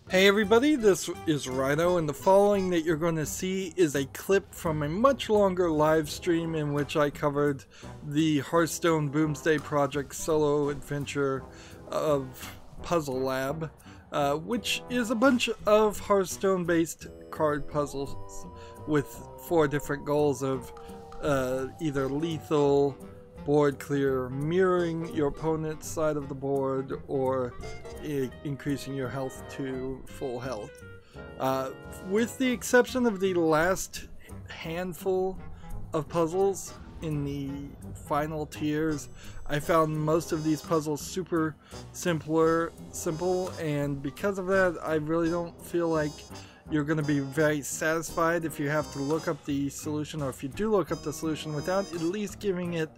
Hey everybody, this is Rydo, and the following that you're going to see is a clip from a much longer live stream in which I covered the Hearthstone Boomsday Project solo adventure of Puzzle Lab, which is a bunch of Hearthstone based card puzzles with 4 different goals of either lethal, board clear, mirroring your opponent's side of the board, or increasing your health to full health. With the exception of the last handful of puzzles in the final tiers, I found most of these puzzles super simple, and because of that, I really don't feel like you're going to be very satisfied if you have to look up the solution, or if you do look up the solution without at least giving it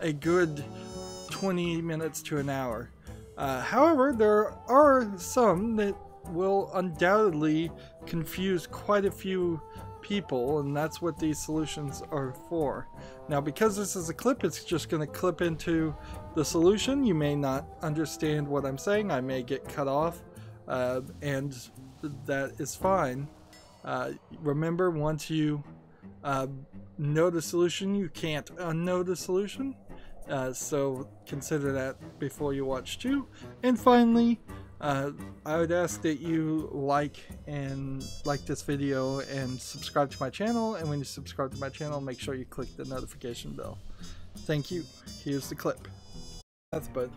a good 20 minutes to an hour. However, there are some that will undoubtedly confuse quite a few people, and that's what these solutions are for. Now, because this is a clip, it's just going to clip into the solution. You may not understand what I'm saying. I may get cut off, and that is fine. Remember, once you know the solution, you can't unknow the solution. So consider that before you watch too. And finally, I would ask that you like this video and subscribe to my channel. And when you subscribe to my channel, make sure you click the notification bell. Thank you. Here's the clip. Math, but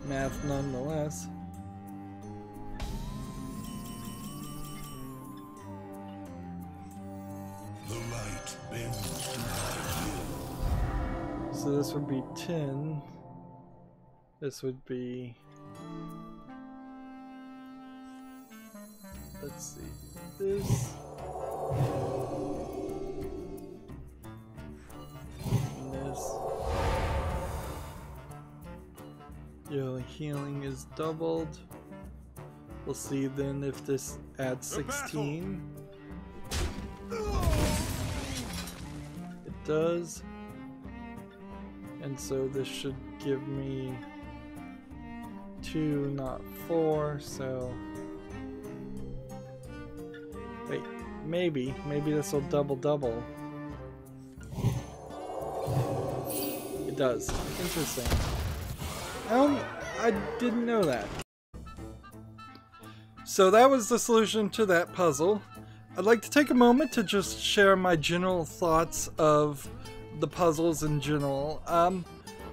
math nonetheless. The light bends to So this would be 10. This would be, let's see, this. And this. Your healing is doubled. We'll see then if this adds 16. It does. And so this should give me 2, not 4, so wait, maybe this will double. It does. Interesting. I didn't know that. So that was the solution to that puzzle. I'd like to take a moment to just share my general thoughts of the puzzles in general.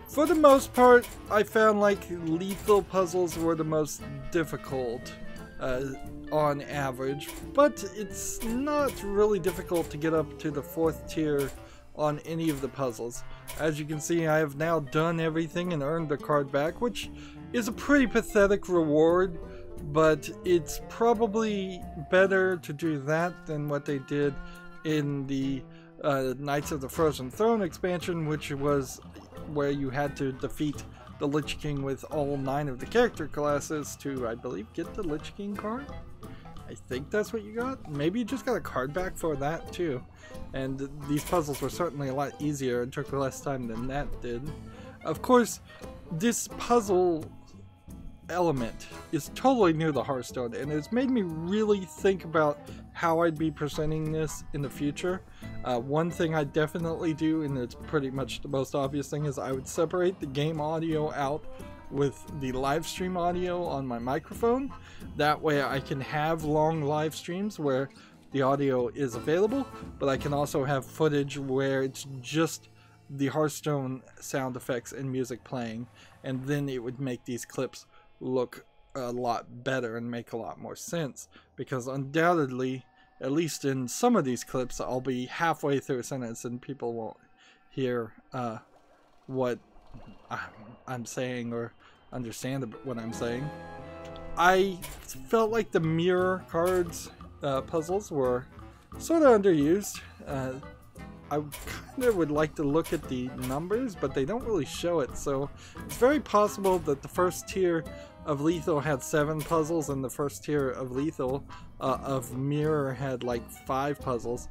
For the most part, I found like lethal puzzles were the most difficult on average, but it's not really difficult to get up to the 4th tier on any of the puzzles. As you can see, I have now done everything and earned the card back, which is a pretty pathetic reward, but it's probably better to do that than what they did in the Knights of the Frozen Throne expansion, which was where you had to defeat the Lich King with all 9 of the character classes to, I believe, get the Lich King card. I think that's what you got. Maybe you just got a card back for that too. And these puzzles were certainly a lot easier and took less time than that did. Of course, this puzzle element is totally new to Hearthstone, and it's made me really think about how I'd be presenting this in the future. One thing I definitely do, and it's pretty much the most obvious thing, is I would separate the game audio out with the live stream audio on my microphone. That way I can have long live streams where the audio is available, but I can also have footage where it's just the Hearthstone sound effects and music playing, and then it would make these clips look a lot better and make a lot more sense, because undoubtedly, at least in some of these clips, I'll be halfway through a sentence and people won't hear what I'm saying or understand what I'm saying. I felt like the mirror cards puzzles were sort of underused. I kind of would like to look at the numbers, but they don't really show it, so it's very possible that the first tier of Lethal had 7 puzzles, and the first tier of Lethal of Mirror had like 5 puzzles,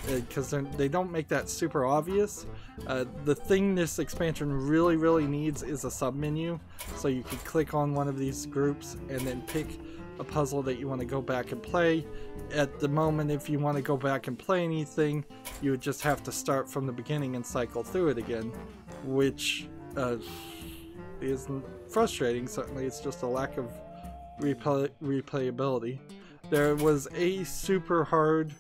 because they don't make that super obvious. The thing this expansion really needs is a submenu, so you could click on one of these groups and then pick a puzzle that you want to go back and play. At the moment, if you want to go back and play anything, you would just have to start from the beginning and cycle through it again, which is frustrating. Certainly, it's just a lack of replayability. There was a super hard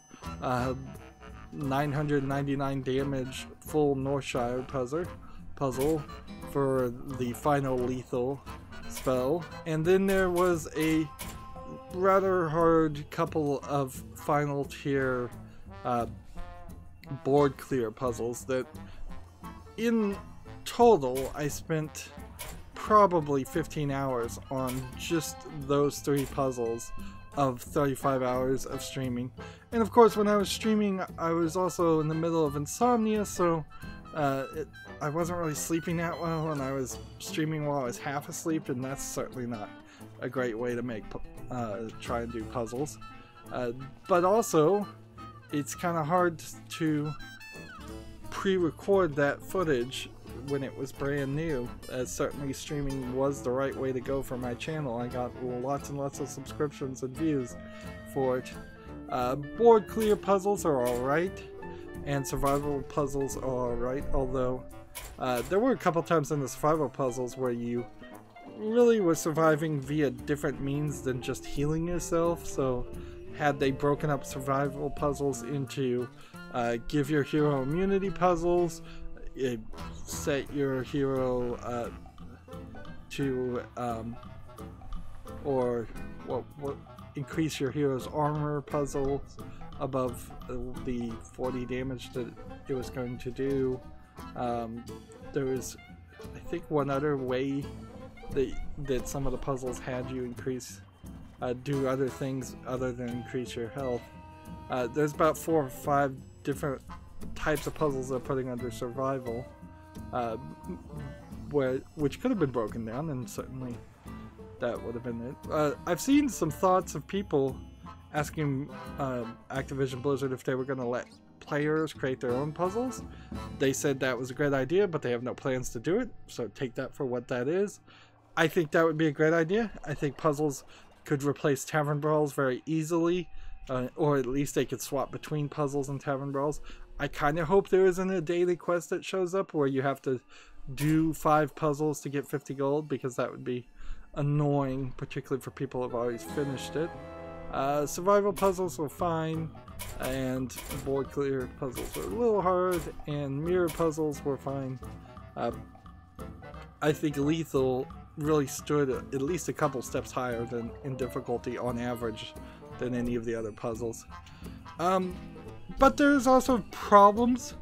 999 damage full Northshire puzzle for the final lethal spell, and then there was a rather hard couple of final tier board clear puzzles that in total I spent probably 15 hours on just those 3 puzzles of 35 hours of streaming. And of course, when I was streaming, I was also in the middle of insomnia, so I wasn't really sleeping that well, and I was streaming while I was half asleep, and that's certainly not a great way to try and do puzzles. But also, it's kind of hard to pre-record that footage when it was brand new, as certainly streaming was the right way to go for my channel. I got lots and lots of subscriptions and views for it. Board clear puzzles are alright, and survival puzzles are alright, although there were a couple times in the survival puzzles where you really were surviving via different means than just healing yourself. So had they broken up survival puzzles into give your hero immunity puzzles, set your hero to or increase your hero's armor puzzle above the 40 damage that it was going to do. There was, I think, one other way that some of the puzzles had you do other things other than increase your health. There's about 4 or 5 different types of puzzles they're putting under survival, which could have been broken down, and certainly that would have been it. I've seen some thoughts of people asking Activision Blizzard if they were going to let players create their own puzzles. They said that was a great idea, but they have no plans to do it, so take that for what that is. I think that would be a great idea. I think puzzles could replace tavern brawls very easily, or at least they could swap between puzzles and tavern brawls. I kind of hope there isn't a daily quest that shows up where you have to do 5 puzzles to get 50 gold, because that would be annoying, particularly for people who have already finished it. Survival puzzles were fine, and board clear puzzles were a little hard, and mirror puzzles were fine. I think lethal really stood at least a couple steps higher than in difficulty on average than any of the other puzzles. But there's also problems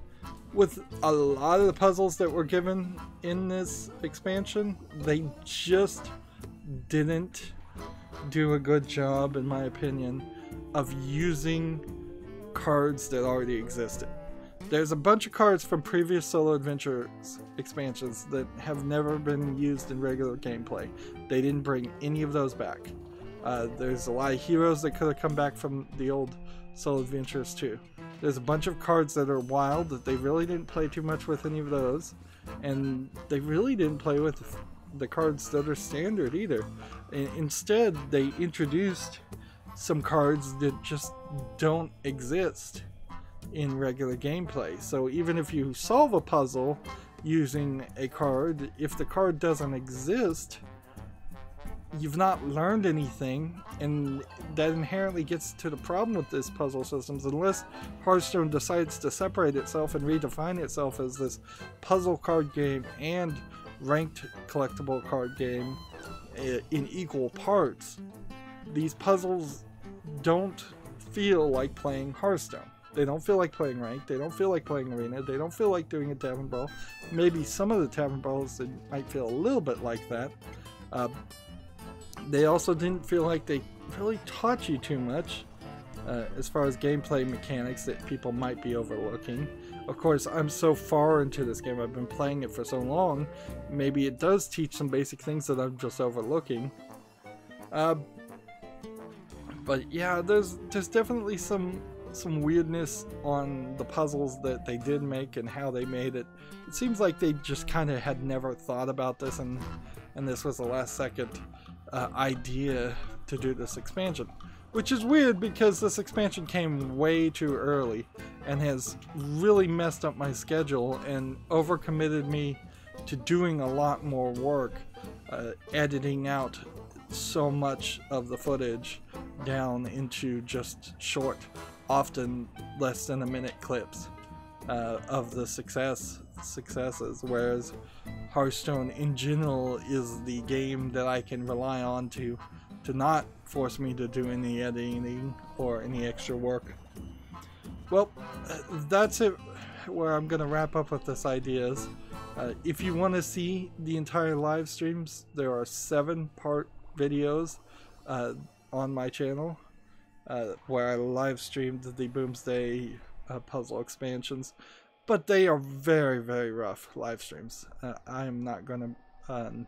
with a lot of the puzzles that were given in this expansion. They just didn't do a good job, in my opinion, of using cards that already existed. There's a bunch of cards from previous Solo Adventures expansions that have never been used in regular gameplay. They didn't bring any of those back. There's a lot of heroes that could have come back from the old Solo Adventures too. There's a bunch of cards that are wild that they really didn't play too much with any of those, and they really didn't play with the cards that are standard either. Instead, they introduced some cards that just don't exist in regular gameplay. So even if you solve a puzzle using a card, if the card doesn't exist, you've not learned anything, and that inherently gets to the problem with this puzzle systems. Unless Hearthstone decides to separate itself and redefine itself as this puzzle card game and ranked collectible card game in equal parts, these puzzles don't feel like playing Hearthstone. They don't feel like playing ranked, they don't feel like playing arena, they don't feel like doing a tavern brawl. Maybe some of the tavern brawls might feel a little bit like that. They also didn't feel like they really taught you too much as far as gameplay mechanics that people might be overlooking. Of course, I'm so far into this game, I've been playing it for so long, maybe it does teach some basic things that I'm just overlooking. But yeah, there's definitely some weirdness on the puzzles that they did make and how they made it. It seems like they just kind of had never thought about this, and this was a last second idea to do this expansion. Which is weird because this expansion came way too early and has really messed up my schedule and overcommitted me to doing a lot more work, editing out so much of the footage down into just short, often less than a minute clips of the successes, whereas Hearthstone in general is the game that I can rely on to not force me to do any editing or any extra work. Well, that's it where I'm gonna wrap up with this ideas. If you want to see the entire live streams, there are 7-part videos on my channel where I live streamed the Boomsday puzzle expansions, but they are very, very rough live streams. I am not going to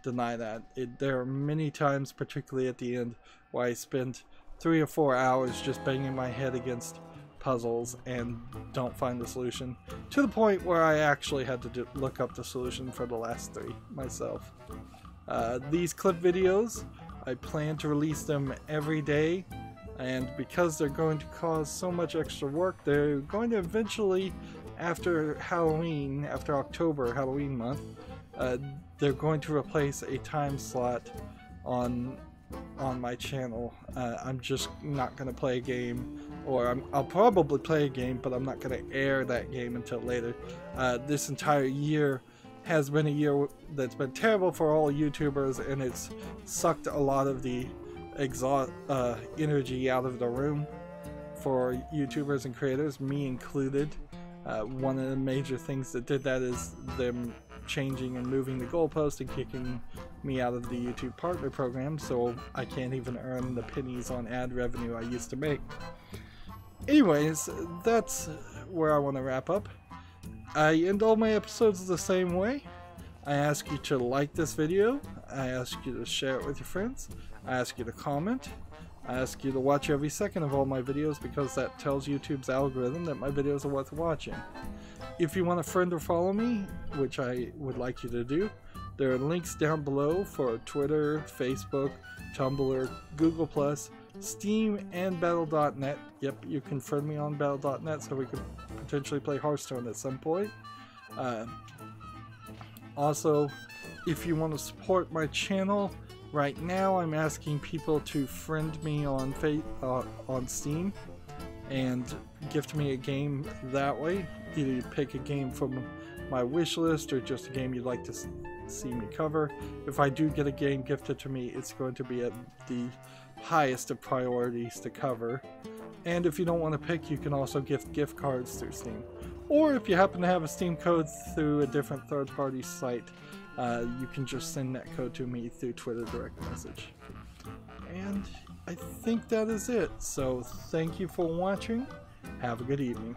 deny that. There are many times, particularly at the end, where I spend 3 or 4 hours just banging my head against puzzles and don't find the solution, to the point where I actually had to look up the solution for the last 3 myself. These clip videos, I plan to release them every day, and because they're going to cause so much extra work, they're going to eventually, after Halloween, after October, Halloween month, they're going to replace a time slot on my channel. I'm just not going to play a game, or I'll probably play a game, but I'm not going to air that game until later. This entire year has been a year that's been terrible for all YouTubers, and it's sucked a lot of the energy out of the room for YouTubers and creators, me included. One of the major things that did that is them changing and moving the goalpost and kicking me out of the YouTube partner program, so I can't even earn the pennies on ad revenue I used to make. Anyways, that's where I want to wrap up. I end all my episodes the same way. I ask you to like this video, I ask you to share it with your friends, I ask you to comment, I ask you to watch every second of all my videos, because that tells YouTube's algorithm that my videos are worth watching. If you want to friend or follow me, which I would like you to do, there are links down below for Twitter, Facebook, Tumblr, Google+, Steam, and Battle.net. Yep, you can friend me on Battle.net so we could potentially play Hearthstone at some point. Also, if you want to support my channel, right now I'm asking people to friend me on Steam and gift me a game that way. Either you pick a game from my wish list or just a game you'd like to see me cover. If I do get a game gifted to me, it's going to be at the highest of priorities to cover. And if you don't want to pick, you can also gift cards through Steam. Or if you happen to have a Steam code through a different third-party site, you can just send that code to me through Twitter direct message. And I think that is it. So thank you for watching. Have a good evening.